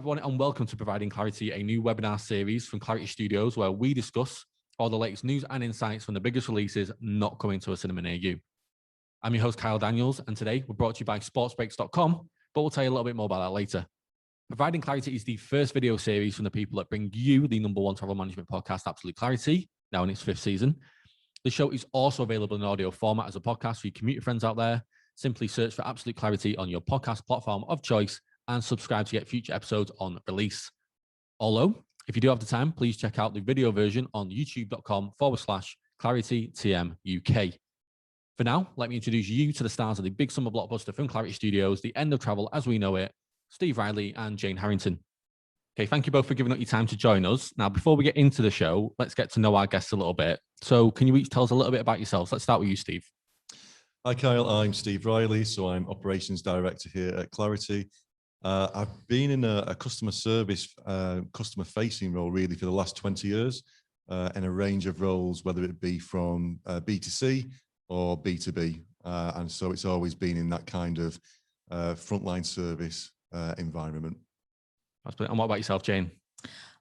everyone, and welcome to Providing Clarity, a new webinar series from Clarity Studios, where we discuss all the latest news and insights from the biggest releases not coming to a cinema near you. I'm your host, Kyle Daniels, and today we're brought to you by sportsbreaks.com, but we'll tell you a little bit more about that later. Providing Clarity is the first video series from the people that bring you the #1 travel management podcast, Absolute Clarity, now in its 5th season. The show is also available in audio format as a podcast for your commuter friends out there. Simply search for Absolute Clarity on your podcast platform of choice and subscribe to get future episodes on release. Although, if you do have the time, please check out the video version on youtube.com/ClarityTMUK. For now, let me introduce you to the stars of the big summer blockbuster from Clarity Studios, The End of Travel as We Know It, Steve Riley and Jane Harrington. Okay, thank you both for giving up your time to join us. Now, before we get into the show, let's get to know our guests a little bit. So can you each tell us a little bit about yourselves? Let's start with you, Steve. Hi, Kyle. I'm Steve Riley, so I'm Operations Director here at Clarity. I've been in a customer service, customer-facing role really for the last 20 years in a range of roles, whether it be from B2C or B2B. And so it's always been in that kind of frontline service environment. And what about yourself, Jane?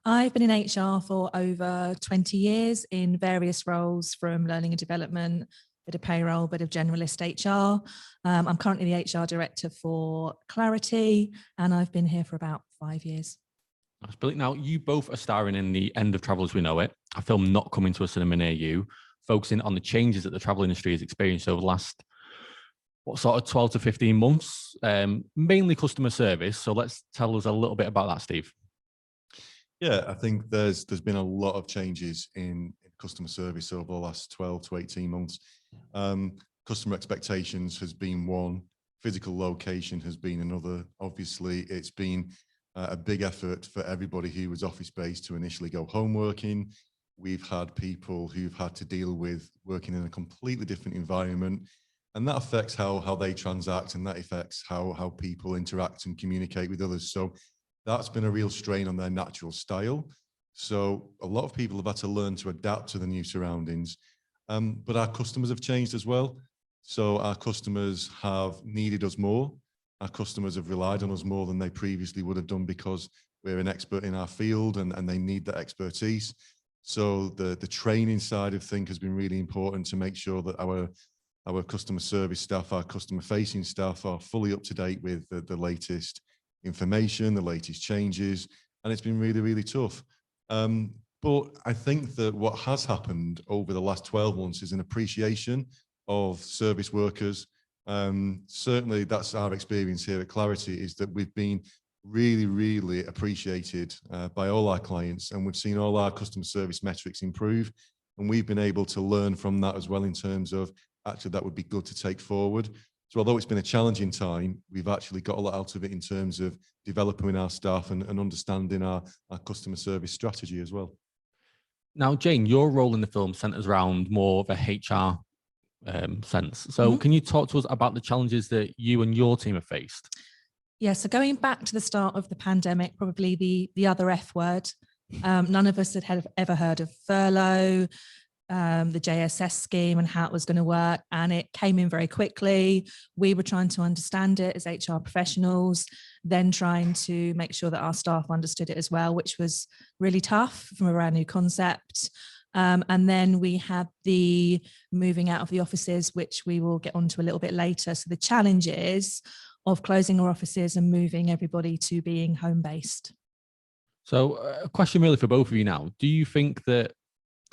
I've been in HR for over 20 years in various roles, from learning and development, bit of payroll, bit of generalist HR. I'm currently the HR director for Clarity, and I've been here for about 5 years. That's brilliant. Now, you both are starring in The End of Travel as We Know It, a film not coming to a cinema near you, focusing on the changes that the travel industry has experienced over the last, 12 to 15 months, mainly customer service. So let's tell us a little bit about that, Steve. Yeah, I think there's been a lot of changes in customer service over the last 12 to 18 months. Customer expectations has been one, physical location has been another. Obviously, it's been a big effort for everybody who was office-based to initially go home working. We've had people who've had to deal with working in a completely different environment, and that affects how they transact, and that affects how people interact and communicate with others. So that's been a real strain on their natural style. So a lot of people have had to learn to adapt to the new surroundings, but our customers have changed as well. So our customers have needed us more. Our customers have relied on us more than they previously would have done, because we're an expert in our field and they need that expertise. So the training side of things has been really important to make sure that our customer service staff, our customer facing staff, are fully up to date with the latest information, the latest changes, and it's been really, really tough. But I think that what has happened over the last 12 months is an appreciation of service workers. Certainly that's our experience here at Clarity, is that we've been really, really appreciated by all our clients, and we've seen all our customer service metrics improve, and we've been able to learn from that as well, in terms of actually that would be good to take forward. So although it's been a challenging time, we've actually got a lot out of it in terms of developing our staff and understanding our customer service strategy as well. Now, Jane, your role in the film centers around more of a HR sense. So can you talk to us about the challenges that you and your team have faced? Yeah, so going back to the start of the pandemic, probably the other F word, none of us had ever heard of furlough, the JSS scheme and how it was going to work, and it came in very quickly. We were trying to understand it as HR professionals, then trying to make sure that our staff understood it as well, which was really tough from a brand new concept. And then we had the moving out of the offices, which we will get onto a little bit later. So the challenges of closing our offices and moving everybody to being home-based. So a question really for both of you now. Do you think that,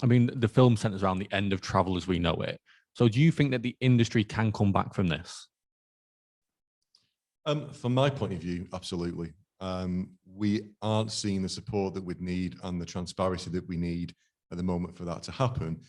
the film centers around the end of travel as we know it. So do you think that the industry can come back from this? From my point of view, absolutely. We aren't seeing the support that we'd need and the transparency that we need at the moment for that to happen.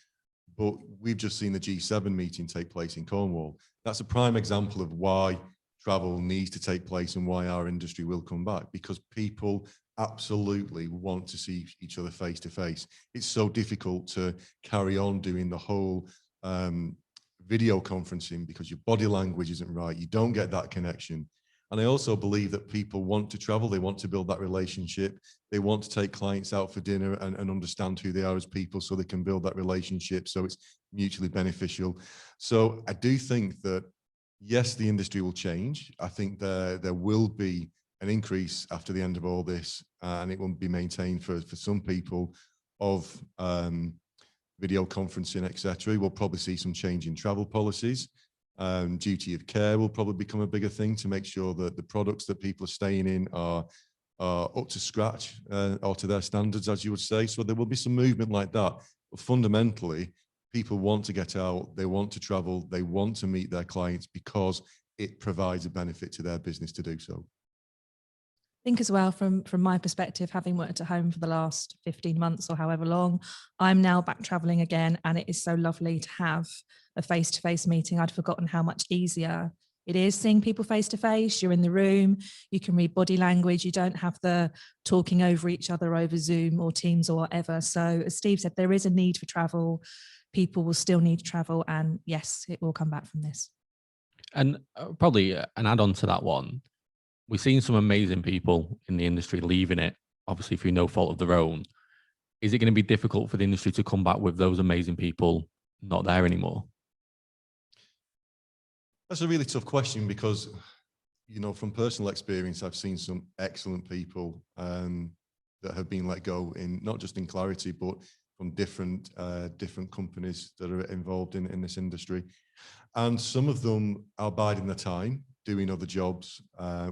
But we've just seen the G7 meeting take place in Cornwall. That's a prime example of why travel needs to take place and why our industry will come back, because people absolutely want to see each other face to face. It's so difficult to carry on doing the whole video conferencing because your body language isn't right. You don't get that connection. And I also believe that people want to travel. They want to build that relationship. They want to take clients out for dinner and understand who they are as people, so they can build that relationship, so it's mutually beneficial. So I do think that, yes, the industry will change. I think there will be an increase after the end of all this, and it won't be maintained for some people of video conferencing, etc. We'll probably see some change in travel policies. Duty of care will probably become a bigger thing to make sure that the products that people are staying in are up to scratch or to their standards, as you would say. So there will be some movement like that. But fundamentally, people want to get out, they want to travel, they want to meet their clients because it provides a benefit to their business to do so. I think as well, from my perspective, having worked at home for the last 15 months or however long, I'm now back traveling again, and it is so lovely to have a face-to-face meeting. I'd forgotten how much easier it is seeing people face-to-face. You're in the room, you can read body language, you don't have the talking over each other over Zoom or Teams or whatever. So as Steve said, there is a need for travel. People will still need to travel, and yes, it will come back from this. And probably an add-on to that one, we've seen some amazing people in the industry leaving it, obviously through no fault of their own. Is it going to be difficult for the industry to come back with those amazing people not there anymore? That's a really tough question because, you know, from personal experience, I've seen some excellent people that have been let go in, not just in Clarity, but from different companies that are involved in this industry. And some of them are biding their time, doing other jobs,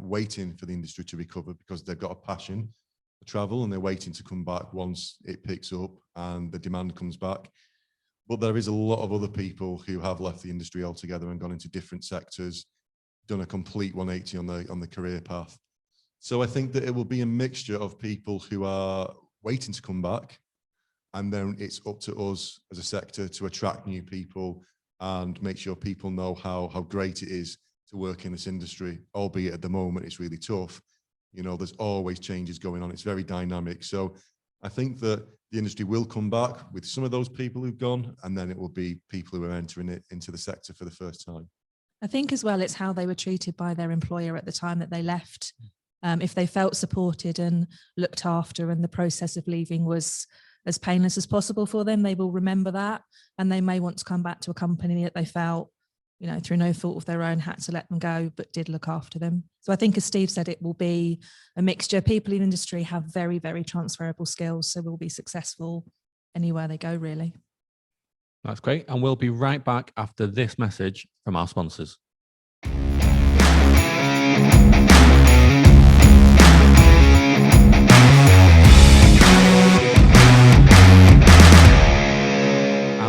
waiting for the industry to recover because they've got a passion for travel and they're waiting to come back once it picks up and the demand comes back. But there is a lot of other people who have left the industry altogether and gone into different sectors, done a complete 180 on the career path. So I think that it will be a mixture of people who are waiting to come back, and then it's up to us as a sector to attract new people and make sure people know how great it is to work in this industry, albeit at the moment it's really tough. You know, there's always changes going on. It's very dynamic. So I think that the industry will come back with some of those people who've gone, and then it will be people who are entering it into the sector for the first time. I think as well, it's how they were treated by their employer at the time that they left. If they felt supported and looked after and the process of leaving was as painless as possible for them, they will remember that, and they may want to come back to a company that they felt, you know, through no fault of their own, had to let them go, but did look after them. So I think, as Steve said, it will be a mixture. People in the industry have very, very transferable skills, so will be successful anywhere they go, really. That's great. And we'll be right back after this message from our sponsors.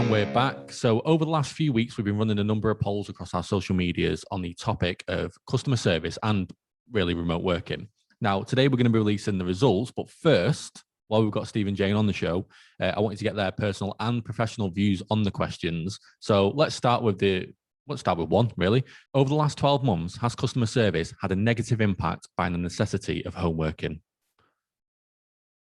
We're back. So over the last few weeks, we've been running a number of polls across our social medias on the topic of customer service and really remote working. Now, today we're going to be releasing the results, but first, while we've got Steve and Jane on the show, I want you to get their personal and professional views on the questions. So let's start with one, really. Over the last 12 months, has customer service had a negative impact by the necessity of home working?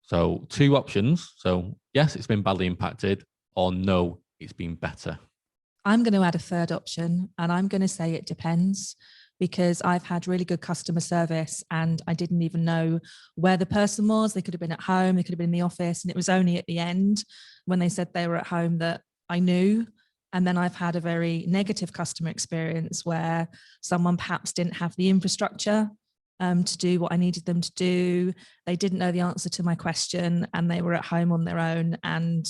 So 2 options. So yes, it's been badly impacted, or no, it's been better. I'm going to add a third option, and I'm going to say it depends, because I've had really good customer service and I didn't even know where the person was. They could have been at home, they could have been in the office, and it was only at the end when they said they were at home that I knew. And then I've had a very negative customer experience where someone perhaps didn't have the infrastructure to do what I needed them to do. They didn't know the answer to my question and they were at home on their own, and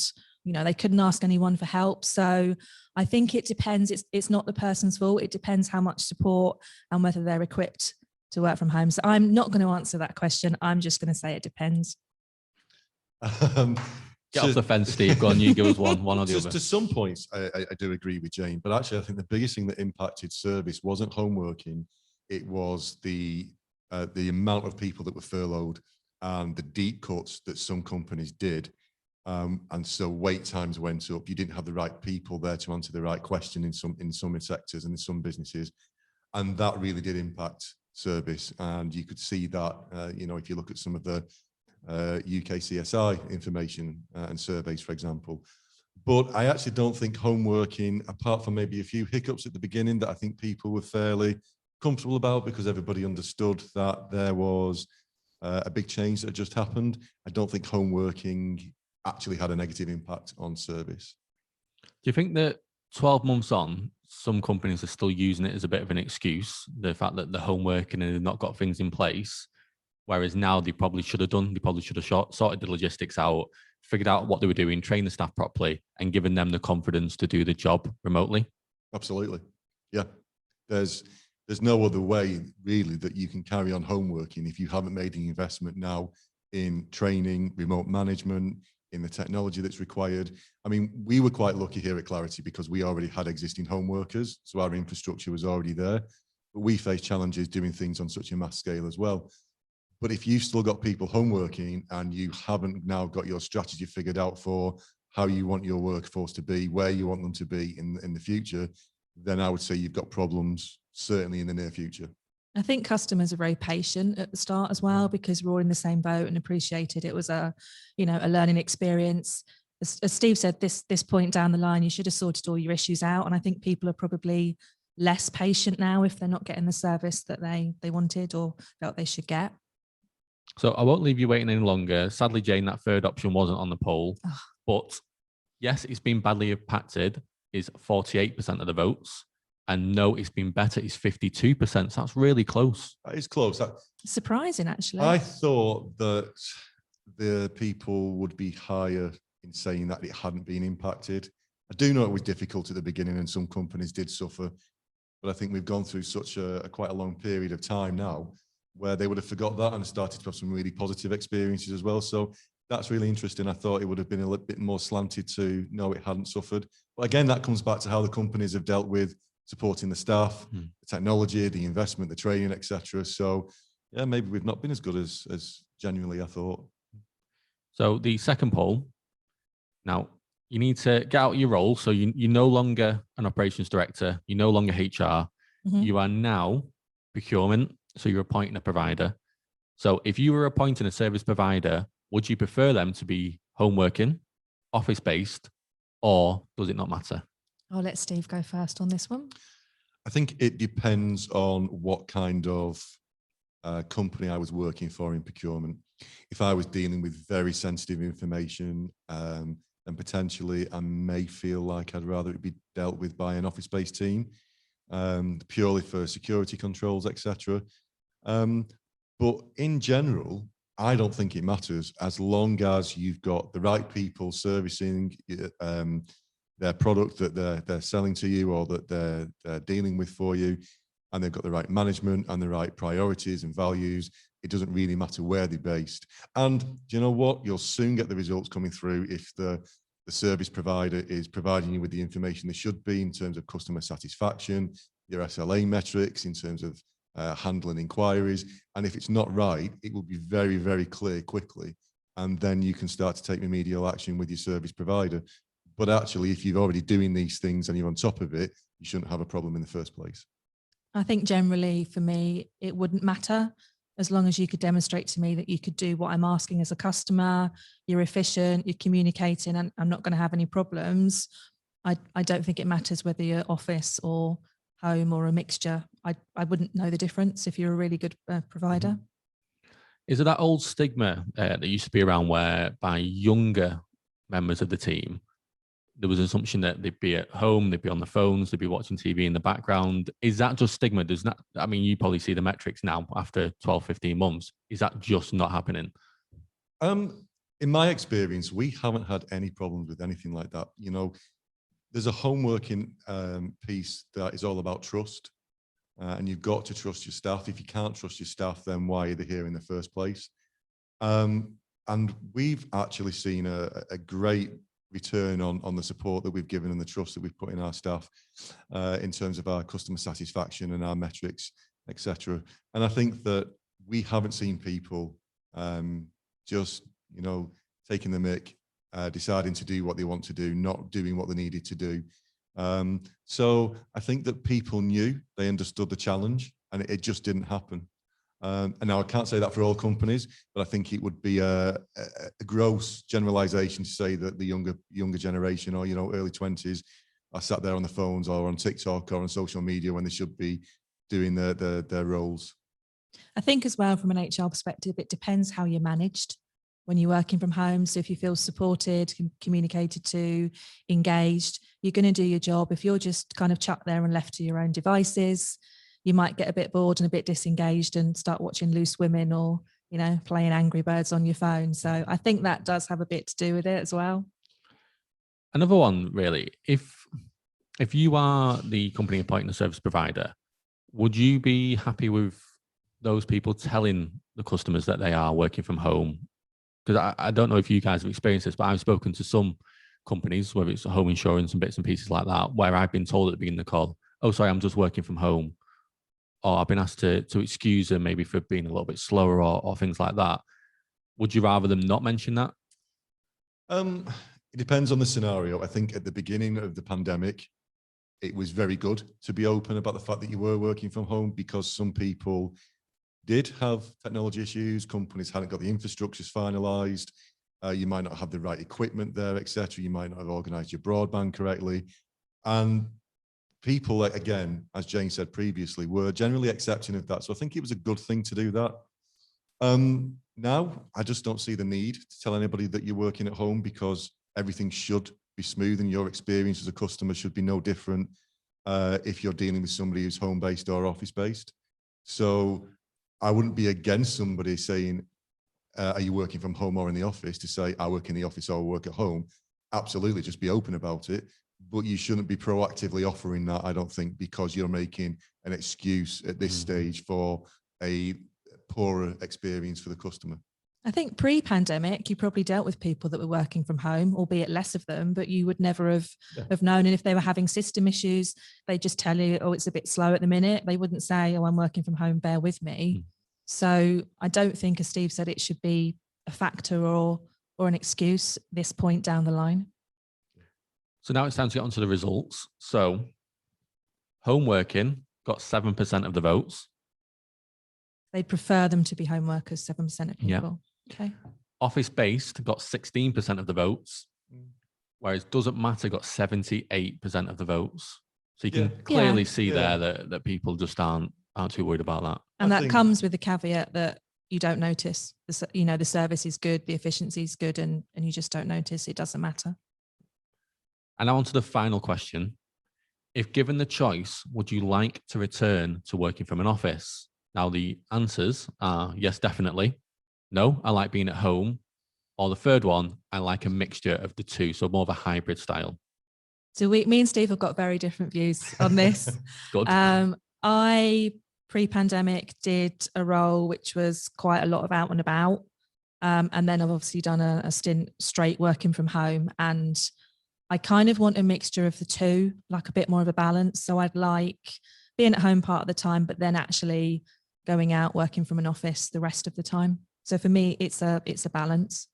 you know, they couldn't ask anyone for help. So I think it depends. It's not the person's fault. It depends how much support and whether they're equipped to work from home. So I'm not going to answer that question. I'm just going to say it depends. Get off the fence, Steve. Go on, you give us one or the other. To some points, I do agree with Jane, but actually I think the biggest thing that impacted service wasn't home working. It was the amount of people that were furloughed and the deep cuts that some companies did. And so wait times went up. You didn't have the right people there to answer the right question in some sectors and in some businesses, and that really did impact service. And you could see that, you know, if you look at some of the UK CSI information and surveys, for example. But I actually don't think home working, apart from maybe a few hiccups at the beginning that I think people were fairly comfortable about because everybody understood that there was a big change that had just happened, I don't think home working actually had a negative impact on service. Do you think that 12 months on, some companies are still using it as a bit of an excuse, the fact that the home working and they've not got things in place? Whereas now they probably should have sorted the logistics out, figured out what they were doing, trained the staff properly, and given them the confidence to do the job remotely. Absolutely. Yeah. There's no other way really that you can carry on home working if you haven't made the investment now in training, remote management, in the technology that's required. I mean, we were quite lucky here at Clarity because we already had existing home workers, so our infrastructure was already there. But we face challenges doing things on such a mass scale as well. But if you've still got people home working and you haven't now got your strategy figured out for how you want your workforce to be, where you want them to be in the future, then I would say you've got problems certainly in the near future. I think customers are very patient at the start as well, because we're all in the same boat and appreciated it was a learning experience. As Steve said, this point down the line, you should have sorted all your issues out. And I think people are probably less patient now if they're not getting the service that they wanted or felt they should get. So I won't leave you waiting any longer. Sadly, Jane, that third option wasn't on the poll. Oh. But yes, it's been badly impacted is 48% of the votes. And no, it's been better is 52%. So that's really close. That is close. Surprising, actually. I thought that the people would be higher in saying that it hadn't been impacted. I do know it was difficult at the beginning and some companies did suffer. But I think we've gone through such a quite a long period of time now where they would have forgot that and started to have some really positive experiences as well. So that's really interesting. I thought it would have been a little bit more slanted to no, it hadn't suffered. But again, that comes back to how the companies have dealt with supporting the staff, the technology, the investment, the training, etc. So yeah, maybe we've not been as good as genuinely I thought. So the second poll, now you need to get out your role. So you're no longer an operations director, you're no longer HR, you are now procurement. So you're appointing a provider. So if you were appointing a service provider, would you prefer them to be home working, office-based, or does it not matter? I'll let Steve go first on this one. I think it depends on what kind of company I was working for in procurement. If I was dealing with very sensitive information, then potentially I may feel like I'd rather it be dealt with by an office-based team, purely for security controls, etc. But in general, I don't think it matters as long as you've got the right people servicing their product that they're selling to you or that they're dealing with for you, and they've got the right management and the right priorities and values. It doesn't really matter where they're based. And do you know what? You'll soon get the results coming through if the service provider is providing you with the information they should be in terms of customer satisfaction, your SLA metrics, in terms of handling inquiries. And if it's not right, it will be very, very clear quickly. And then you can start to take remedial action with your service provider. But actually, if you're already doing these things and you're on top of it, you shouldn't have a problem in the first place. I think generally for me, it wouldn't matter as long as you could demonstrate to me that you could do what I'm asking as a customer, you're efficient, you're communicating, and I'm not going to have any problems. I don't think it matters whether you're office or home or a mixture. I wouldn't know the difference if you're a really good provider. Is it that old stigma that used to be around where by younger members of the team, there was an assumption that they'd be at home, they'd be on the phones, they'd be watching TV in the background? Is that just stigma? Does that, I mean, you probably see the metrics now after 12, 15 months. Is that just not happening? In my experience, we haven't had any problems with anything like that. You know, there's a home working piece that is all about trust. And you've got to trust your staff. If you can't trust your staff, then why are they here in the first place? And we've actually seen a great return on the support that we've given and the trust that we've put in our staff in terms of our customer satisfaction and our metrics, etc. And I think that we haven't seen people just, you know, taking the mick, deciding to do what they want to do, not doing what they needed to do. So I think that people knew, they understood the challenge, and it just didn't happen. And now I can't say that for all companies, but I think it would be a gross generalization to say that the younger generation, or, you know, early 20s, are sat there on the phones or on TikTok or on social media when they should be doing their roles. I think as well, from an HR perspective, it depends how you're managed when you're working from home. So if you feel supported, communicated to, engaged, you're going to do your job. If you're just kind of chucked there and left to your own devices, you might get a bit bored and a bit disengaged and start watching Loose Women or, playing Angry Birds on your phone. So I think that does have a bit to do with it as well. Another one, really, if you are the company appointing the service provider, would you be happy with those people telling the customers that they are working from home? Because I don't know if you guys have experienced this, but I've spoken to some companies, whether it's home insurance and bits and pieces like that, where I've been told at the beginning of the call, oh, sorry, I'm just working from home. Or I've been asked to excuse them maybe for being a little bit slower or things like that. Would you rather them not mention that? It depends on the scenario. I think at the beginning of the pandemic, it was very good to be open about the fact that you were working from home, because some people did have technology issues. Companies hadn't got the infrastructures finalized. You might not have the right equipment there, etc. You might not have organized your broadband correctly. And people, like, again, as Jane said previously, were generally accepting of that. So I think it was a good thing to do that. Now, I just don't see the need to tell anybody that you're working at home, because everything should be smooth and your experience as a customer should be no different if you're dealing with somebody who's home-based or office-based. So I wouldn't be against somebody saying, are you working from home or in the office, to say, I work in the office or work at home. Absolutely, just be open about it. But you shouldn't be proactively offering that, I don't think, because you're making an excuse at this stage for a poorer experience for the customer. I think pre-pandemic, you probably dealt with people that were working from home, albeit less of them, but you would never have known. And if they were having system issues, they just tell you, oh, it's a bit slow at the minute. They wouldn't say, oh, I'm working from home, bear with me. So I don't think, as Steve said, it should be a factor or an excuse this point down the line. So now it's time to get onto the results. So home working got 7% of the votes. They'd prefer them to be home workers, 7% of people. Okay. Office-based got 16% of the votes, whereas doesn't matter got 78% of the votes. So you can clearly see there that people just aren't too worried about that. And that comes with the caveat that you don't notice. The service is good, the efficiency is good, and you just don't notice. It doesn't matter. And now on to the final question. If given the choice, would you like to return to working from an office? Now, the answers are yes, definitely. No, I like being at home. Or the third one, I like a mixture of the two. So more of a hybrid style. So me and Steve have got very different views on this. Good. I, pre-pandemic, did a role which was quite a lot of out and about. And then I've obviously done a stint straight working from home. And I kind of want a mixture of the two, like a bit more of a balance. So I'd like being at home part of the time, but then actually going out working from an office the rest of the time. So for me, it's a balance.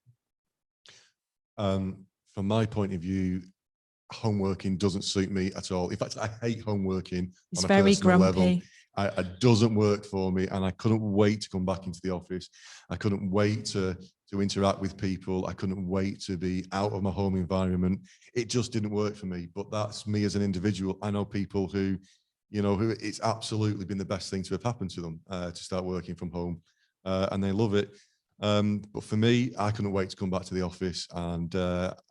From my point of view, home working doesn't suit me at all. In fact, I hate home working. It's on a very personal grumpy. level. It doesn't work for me, and I couldn't wait to come back into the office. I couldn't wait to interact with people. I couldn't wait to be out of my home environment. It just didn't work for me. But that's me as an individual. I know people who it's absolutely been the best thing to have happened to them to start working from home, and they love it. But for me, I couldn't wait to come back to the office, and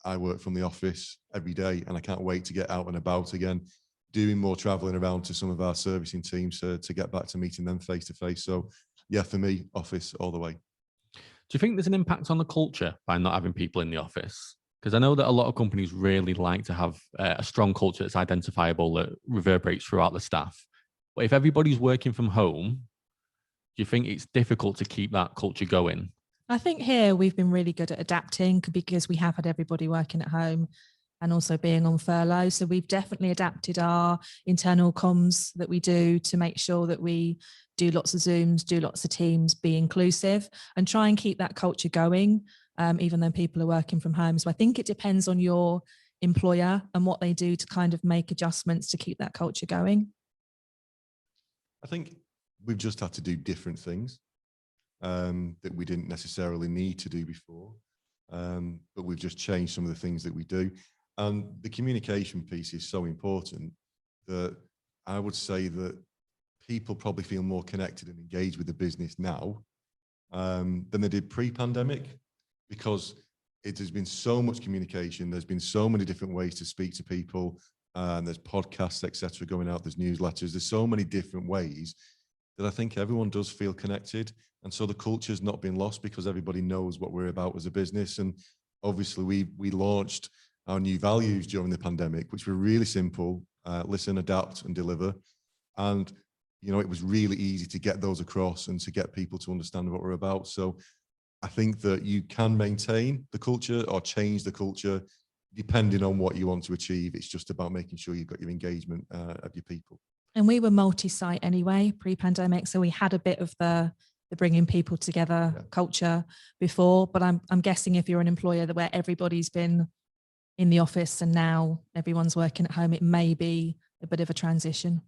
I work from the office every day, and I can't wait to get out and about again, doing more traveling around to some of our servicing teams to get back to meeting them face to face. So yeah, for me, office all the way. Do you think there's an impact on the culture by not having people in the office? Because I know that a lot of companies really like to have a strong culture that's identifiable, that reverberates throughout the staff. But if everybody's working from home, do you think it's difficult to keep that culture going? I think here we've been really good at adapting, because we have had everybody working at home and also being on furlough. So we've definitely adapted our internal comms that we do to make sure that we do lots of Zooms, do lots of Teams, be inclusive, and try and keep that culture going, even though people are working from home. So I think it depends on your employer and what they do to kind of make adjustments to keep that culture going. I think we've just had to do different things that we didn't necessarily need to do before, but we've just changed some of the things that we do. And the communication piece is so important that I would say that people probably feel more connected and engaged with the business now than they did pre-pandemic, because it has been so much communication. There's been so many different ways to speak to people, and there's podcasts, etc., going out. There's newsletters. There's so many different ways that I think everyone does feel connected. And so the culture's not been lost because everybody knows what we're about as a business. And obviously we launched our new values during the pandemic, which were really simple: listen, adapt, and deliver. And it was really easy to get those across and to get people to understand what we're about. So I think that you can maintain the culture or change the culture depending on what you want to achieve. It's just about making sure you've got your engagement of your people. And we were multi-site anyway, pre-pandemic. So we had a bit of the bringing people together culture before, but I'm guessing if you're an employer where everybody's been in the office and now everyone's working at home, it may be a bit of a transition.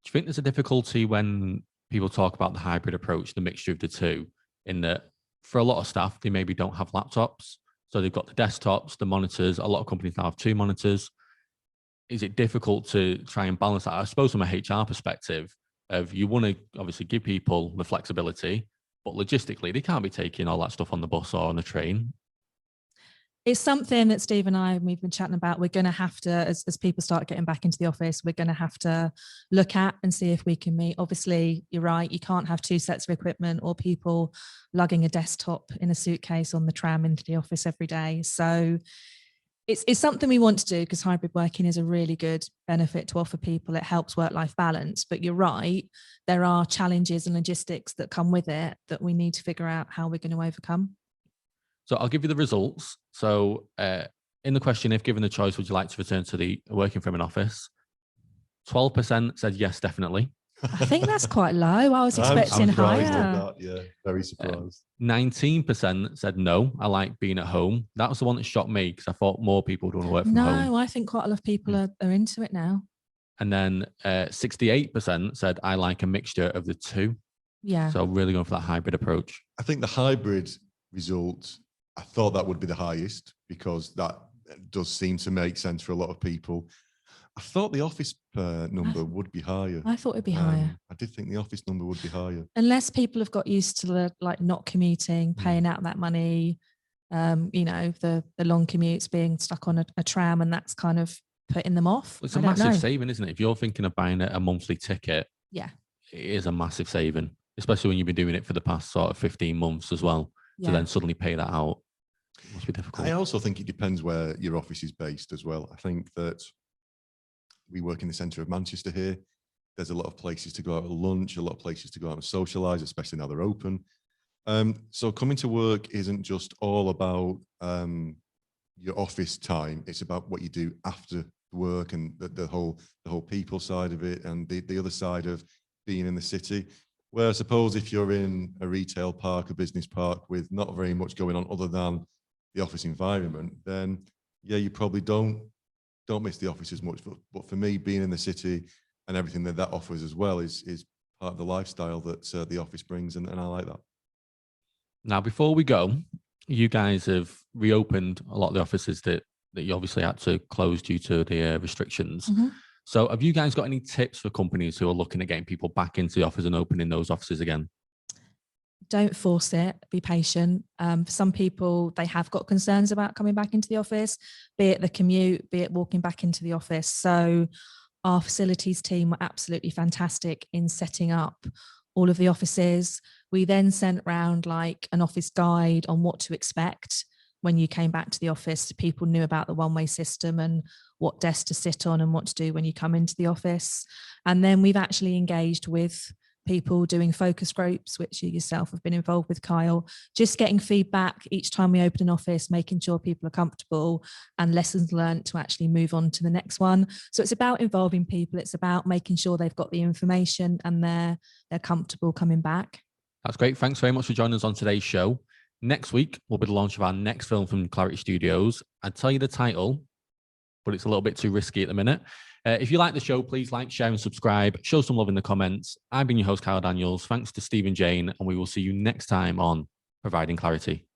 Do you think there's a difficulty when people talk about the hybrid approach, the mixture of the two, in that for a lot of staff, they maybe don't have laptops. So they've got the desktops, the monitors. A lot of companies now have 2 monitors. Is it difficult to try and balance that? I suppose from a HR perspective, of you want to obviously give people the flexibility, but logistically, they can't be taking all that stuff on the bus or on the train. It's something that Steve and I, we've been chatting about. We're going to have to, as people start getting back into the office, we're going to have to look at and see if we can meet. Obviously, you're right. You can't have 2 sets of equipment or people lugging a desktop in a suitcase on the tram into the office every day. So it's something we want to do because hybrid working is a really good benefit to offer people. It helps work-life balance. But you're right. There are challenges and logistics that come with it that we need to figure out how we're going to overcome. So I'll give you the results. So in the question, if given the choice, would you like to return to the working from an office? 12% said yes, definitely. I think that's quite low. I was expecting higher. Yeah, very surprised. 19% said no, I like being at home. That was the one that shocked me because I thought more people would want to work from home. No, I think quite a lot of people are into it now. And then 68% said I like a mixture of the two. Yeah. So really going for that hybrid approach. I think the hybrid result, I thought that would be the highest because that does seem to make sense for a lot of people. I thought the office number would be higher. I thought it'd be higher. I did think the office number would be higher. Unless people have got used to the not commuting, paying out that money, the long commutes, being stuck on a tram, and that's kind of putting them off. It's a massive saving, isn't it? If you're thinking of buying a monthly ticket, yeah, it is a massive saving, especially when you've been doing it for the past sort of 15 months as well. Yeah. To then suddenly pay that out, it must be difficult. I also think it depends where your office is based as well. I think that we work in the centre of Manchester here. There's a lot of places to go out at lunch, a lot of places to go out and socialise, especially now they're open. So coming to work isn't just all about your office time. It's about what you do after work and the whole people side of it and the other side of being in the city. Where I suppose if you're in a retail park, a business park with not very much going on other than the office environment, then yeah, you probably don't miss the office as much. But for me, being in the city and everything that offers as well is part of the lifestyle that the office brings, and I like that. Now, before we go, you guys have reopened a lot of the offices that you obviously had to close due to the restrictions. Mm-hmm. So have you guys got any tips for companies who are looking at getting people back into the office and opening those offices again? Don't force it. Be patient. For some people, they have got concerns about coming back into the office, be it the commute, be it walking back into the office. So our facilities team were absolutely fantastic in setting up all of the offices. We then sent round like an office guide on what to expect when you came back to the office. So people knew about the one-way system and what desk to sit on and what to do when you come into the office. And then we've actually engaged with people doing focus groups, which you yourself have been involved with, Kyle, just getting feedback each time we open an office, making sure people are comfortable and lessons learned to actually move on to the next one. So it's about involving people. It's about making sure they've got the information and they're comfortable coming back. That's great. Thanks very much for joining us on today's show. Next week will be the launch of our next film from Clarity Studios. I'd tell you the title, but it's a little bit too risky at the minute. If you like the show, please like, share and subscribe. Show some love in the comments. I've been your host, Kyle Daniels. Thanks to Steve and Jane, and we will see you next time on Providing Clarity.